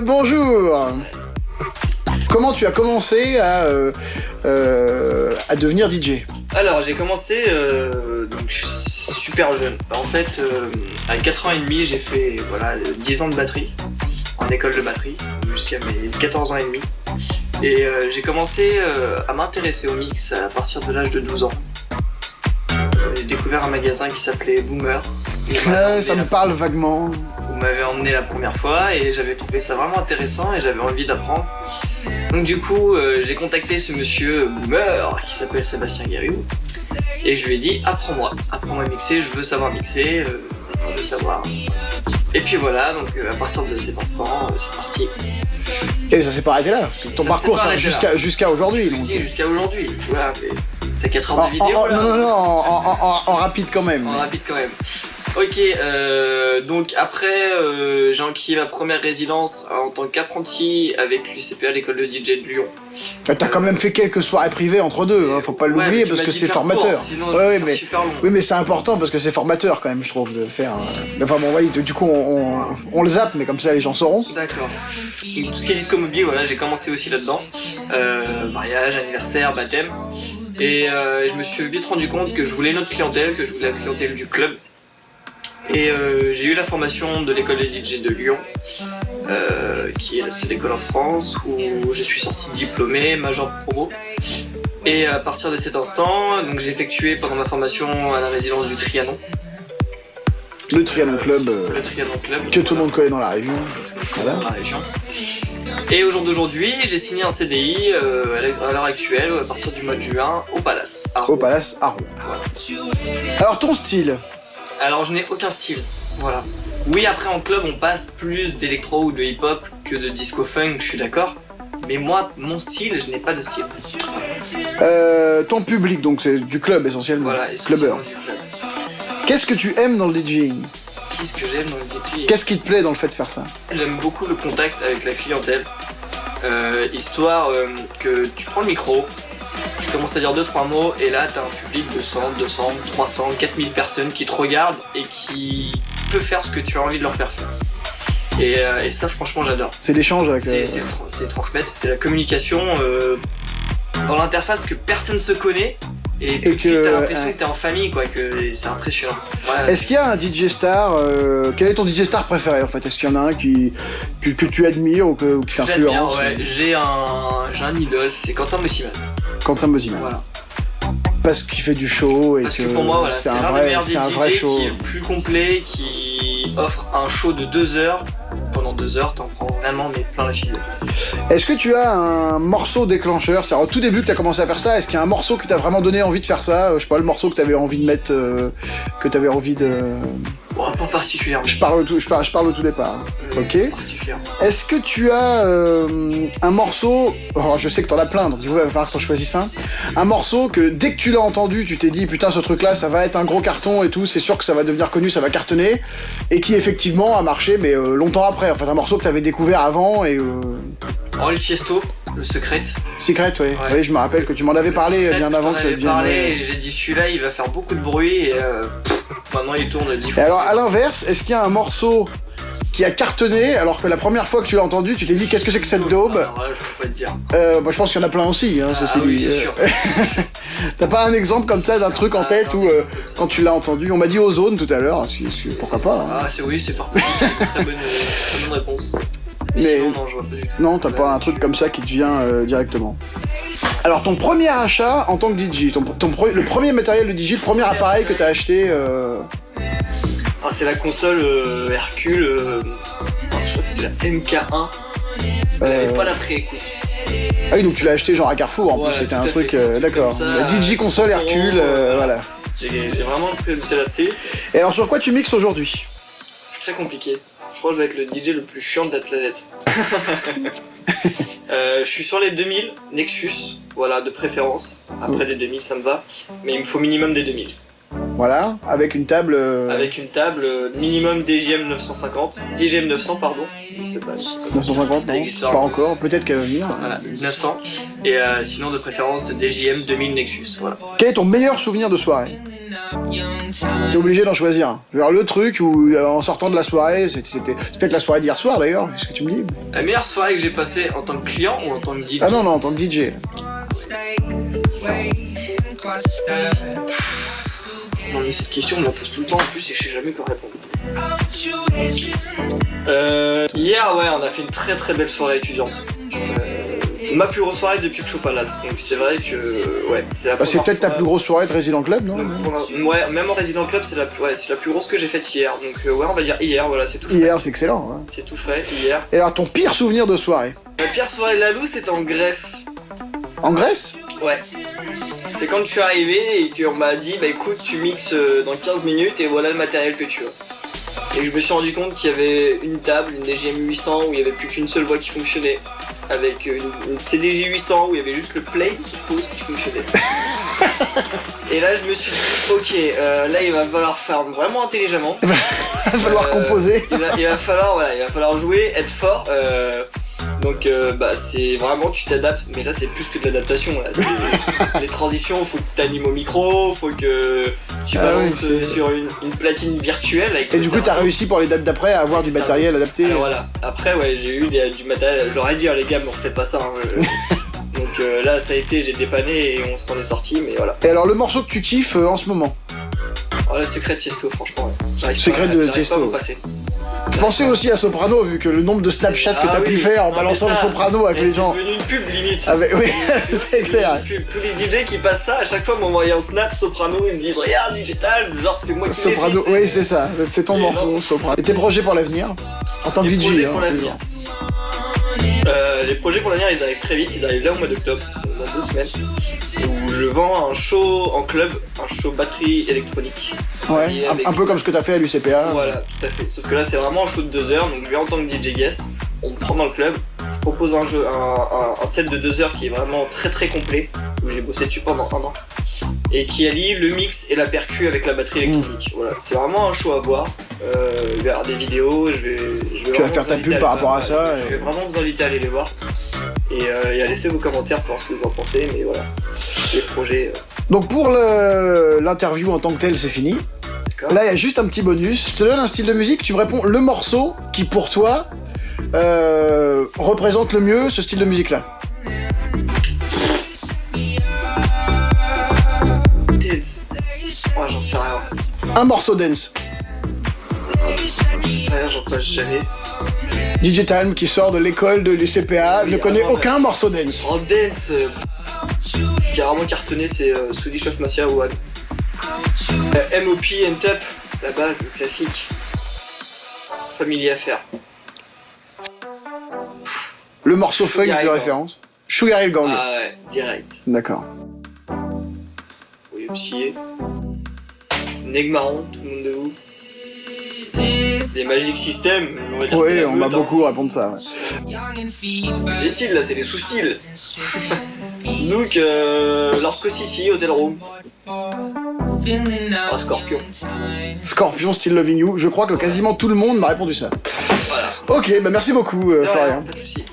Bonjour. Comment tu as commencé à devenir DJ? Alors j'ai commencé donc super jeune. En fait, à 4 ans et demi, j'ai fait 10 ans de batterie en école de batterie jusqu'à mes 14 ans et demi. Et j'ai commencé à m'intéresser au mix à partir de l'âge de 12 ans. J'ai découvert un magasin qui s'appelait Boomer. Ça me parle vaguement. Vous m'avez emmené la première fois et j'avais trouvé ça vraiment intéressant et j'avais envie d'apprendre. Donc du coup, j'ai contacté ce monsieur Boomer qui s'appelle Sébastien Guériou et je lui ai dit apprends-moi à mixer, je veux savoir mixer, je veux savoir. Et puis voilà, donc à partir de cet instant, c'est parti. Et ça s'est pas arrêté là. Ton parcours jusqu'à aujourd'hui. Jusqu'à aujourd'hui, tu vois, mais t'as 4 heures de vidéo là. Non, en rapide quand même. En rapide quand même. Ok, donc après j'ai enquillé ma première résidence en tant qu'apprenti avec l'UCPA, l'école de DJ de Lyon. T'as quand même fait quelques soirées privées entre deux, hein, faut pas l'oublier parce que c'est formateur. Oui, mais c'est important parce que c'est formateur quand même, je trouve, de faire. Enfin bon, oui, du coup on le zappe, mais comme ça les gens sauront. D'accord. Tout ce qui est disco mobile, voilà, j'ai commencé aussi là-dedans. Mariage, anniversaire, baptême. Et je me suis vite rendu compte que je voulais une autre clientèle, que je voulais la clientèle du club. Et j'ai eu la formation de l'école des DJ de Lyon, qui est la seule école en France où je suis sorti diplômé, major promo. Et à partir de cet instant, donc j'ai effectué pendant ma formation à la résidence du Trianon. Le Trianon Club. Le Trianon Club. Que tout le monde connaît dans la région. Dans la région. Et au jour d'aujourd'hui, j'ai signé un CDI à l'heure actuelle, à partir du mois de juin, au Palace. Au Palace Arro. Voilà. Alors ton style? Alors je n'ai aucun style, voilà. Oui, après en club on passe plus d'électro ou de hip-hop que de disco-funk, je suis d'accord. Mais moi, mon style, je n'ai pas de style. Ton public, donc c'est du club essentiellement. Voilà, essentiellement du club. Qu'est-ce que tu aimes dans le DJing? Qu'est-ce que j'aime dans le DJing? Qu'est-ce qui te plaît dans le fait de faire ça? J'aime beaucoup le contact avec la clientèle. Histoire que tu prends le micro, tu commences à dire 2-3 mots et là t'as un public de 100, 200, 300, 4000 personnes qui te regardent et qui peut faire ce que tu as envie de leur faire faire. Et ça franchement j'adore. C'est l'échange avec... C'est transmettre, c'est la communication dans l'interface que personne se connaît et tout de suite t'as l'impression que t'es en famille quoi, que c'est impressionnant. Ouais. Est-ce qu'il y a un DJ star, quel est ton DJ star préféré en fait? Est-ce qu'il y en a un que tu admires ou qui t'influence? Ouais, j'ai un idole, c'est Quentin Mosimann. Quentin Mosimann. Voilà. Parce qu'il fait du show et parce que pour moi voilà, c'est l'un des meilleurs DJ show. qui est le plus complet, qui offre un show de 2 heures. Pendant 2 heures, t'en prends vraiment mais plein la figure. Est-ce que tu as un morceau déclencheur? C'est au tout début que t'as commencé à faire ça. Est-ce qu'il y a un morceau qui t'a vraiment donné envie de faire ça? Je sais pas, le morceau que t'avais envie de mettre, que t'avais envie de... Bon, pas particulièrement. Je parle au tout départ. Ok. Est-ce que tu as un morceau... Oh, je sais que t'en as plein, donc il va falloir que t'en choisisses un. Un morceau que dès que tu l'as entendu, tu t'es dit putain ce truc là ça va être un gros carton et tout, c'est sûr que ça va devenir connu, ça va cartonner. Et qui effectivement a marché mais longtemps après. En fait un morceau que t'avais découvert avant et... Oh le Tiesto, le Secret. Secret, ouais. Oui, je me rappelle que tu m'en avais parlé bien avant que ça devienne... Et j'ai dit celui-là il va faire beaucoup de bruit et maintenant il tourne 10 fois. Et alors à l'inverse, est-ce qu'il y a un morceau qui a cartonné alors que la première fois que tu l'as entendu tu t'es dit qu'est-ce que c'est que cette daube? Alors là je peux pas te dire. Moi je pense qu'il y en a plein aussi, hein, ceci dit. Oui, c'est sûr. T'as pas un exemple comme ça d'un truc en tête où quand tu l'as entendu, on m'a dit Ozone tout à l'heure, pourquoi pas hein. Ah c'est fort possible, c'est une très bonne réponse. Mais sinon non, je vois pas du tout. Non, t'as pas un truc comme ça qui te vient directement. Alors ton premier achat en tant que DJ, le premier matériel de DJ, le premier appareil que t'as acheté Ah, c'est la console Hercule, je crois que c'était la MK1, elle avait pas la pré-écoute. Ah oui, donc tu l'as acheté genre à Carrefour en plus, c'était un truc, d'accord. La DJ console Hercule, voilà. J'ai vraiment pris là-dessus. Et alors sur quoi tu mixes aujourd'hui? Je suis très compliqué. Je crois que je vais être le DJ le plus chiant de la planète. Je suis sur les 2000 Nexus, voilà, de préférence. Après les 2000 ça me va, mais il me faut minimum des 2000. Voilà, avec une table... Avec une table minimum DJM 950, DJM 900 pardon, n'existe pas 950 non, pas encore, peut-être qu'elle va venir. Voilà, 900, et sinon de préférence DJM 2000 Nexus, voilà. Quel est ton meilleur souvenir de soirée? T'es obligé d'en choisir un. Genre le truc où, en sortant de la soirée, c'était peut-être la soirée d'hier soir d'ailleurs, qu'est-ce que tu me dis? La meilleure soirée que j'ai passée en tant que client ou en tant que DJ? Ah non, non, en tant que DJ. Non mais cette question on me la pose tout le temps en plus et je sais jamais quoi répondre. Hier ouais on a fait une très très belle soirée étudiante. Ma plus grosse soirée depuis que je suis au Palace, donc c'est vrai que ouais c'est la Bah, c'est peut-être ta plus grosse soirée de Resident Club, non? Ouais, même en Resident Club c'est la plus grosse que j'ai faite hier, donc ouais on va dire hier, voilà c'est tout frais. Hier c'est excellent. Ouais. C'est tout frais, hier. Et alors ton pire souvenir de soirée? Ma pire soirée de la Loue c'était en Grèce. En Grèce? Ouais. C'est quand je suis arrivé et qu'on m'a dit bah écoute tu mixes dans 15 minutes et voilà le matériel que tu as. Et je me suis rendu compte qu'il y avait une table, une DJM 800 où il n'y avait plus qu'une seule voix qui fonctionnait. Avec une CDJ 800 où il y avait juste le play qui pose qui fonctionnait. Et là je me suis dit ok là il va falloir faire vraiment intelligemment. Il va falloir composer. Il va falloir jouer, être fort. Donc bah c'est vraiment tu t'adaptes, mais là c'est plus que de l'adaptation là. Les transitions, faut que tu animes au micro, faut que tu balances sur une platine virtuelle avec. Et du coup t'as réussi pour les dates d'après à avoir du matériel adapté. Alors, voilà, après ouais j'ai eu du matériel, je leur ai dit les gars mais refaites pas ça hein, donc là ça a été, j'ai dépanné et on s'en est sorti mais voilà. Et alors le morceau que tu kiffes en ce moment? Oh, le secret de Tiesto franchement ouais. J'arrive pas à m'en passer. Je pensais aussi à Soprano, vu que le nombre de Snapchat que t'as pu faire en balançant le Soprano avec les gens. C'est devenu une pub limite. Oui, c'est clair. Tous les DJ qui passent ça, à chaque fois m'envoient un snap Soprano, ils me disent regarde Digital, genre c'est moi qui l'ai fait. Soprano, oui c'est ça, c'est ton morceau Soprano. Et tes projets pour l'avenir? En tant que DJ. Les projets pour l'avenir. Les projets pour l'avenir ils arrivent très vite, ils arrivent là au mois d'octobre, dans 2 semaines, où je vends un show en club, un show batterie électronique. Ouais, un peu comme ce que t'as fait à l'UCPA. Voilà, tout à fait. Sauf que là c'est vraiment un show de 2 heures, donc je vais en tant que DJ guest, on me prend dans le club, je propose un set de 2 heures qui est vraiment très très complet, où j'ai bossé dessus pendant 1 an, et qui allie le mix et la percu avec la batterie électronique. Voilà, c'est vraiment un show à voir. Il va y avoir des vidéos, je vais tu vas faire ta pub par rapport à ça. Je vais vraiment vous inviter à aller les voir et à laisser vos commentaires savoir ce que vous en pensez, mais voilà, les projets. Donc pour l'interview en tant que telle c'est fini. Là il y a juste un petit bonus, je te donne un style de musique, tu me réponds le morceau qui pour toi représente le mieux ce style de musique là. Dance. Oh, j'en sais rien. Un morceau dance. J'en passe jamais. DJ Time qui sort de l'école de l'UCPA ne connaît aucun morceau dance. En dance, ce qui a vraiment cartonné c'est Swedish of Mafia One. MOP and Tap, la base, le classique. Family Affair. Le morceau funk de référence. Sugar Hill Gang. Ah ouais, direct. D'accord. Oui, Psyé. Negmaron, tout le monde de vous. Les Magic System, on va dire. Oui, on va beaucoup répondre ça. Ouais. Les styles là, c'est les sous-styles. Zouk, Lord Cossissi, Hotel Room. Ah, Scorpion. Scorpion, Still Loving You. Je crois que quasiment tout le monde m'a répondu ça. Voilà. Ok, bah merci beaucoup, Florian. Pas de soucis.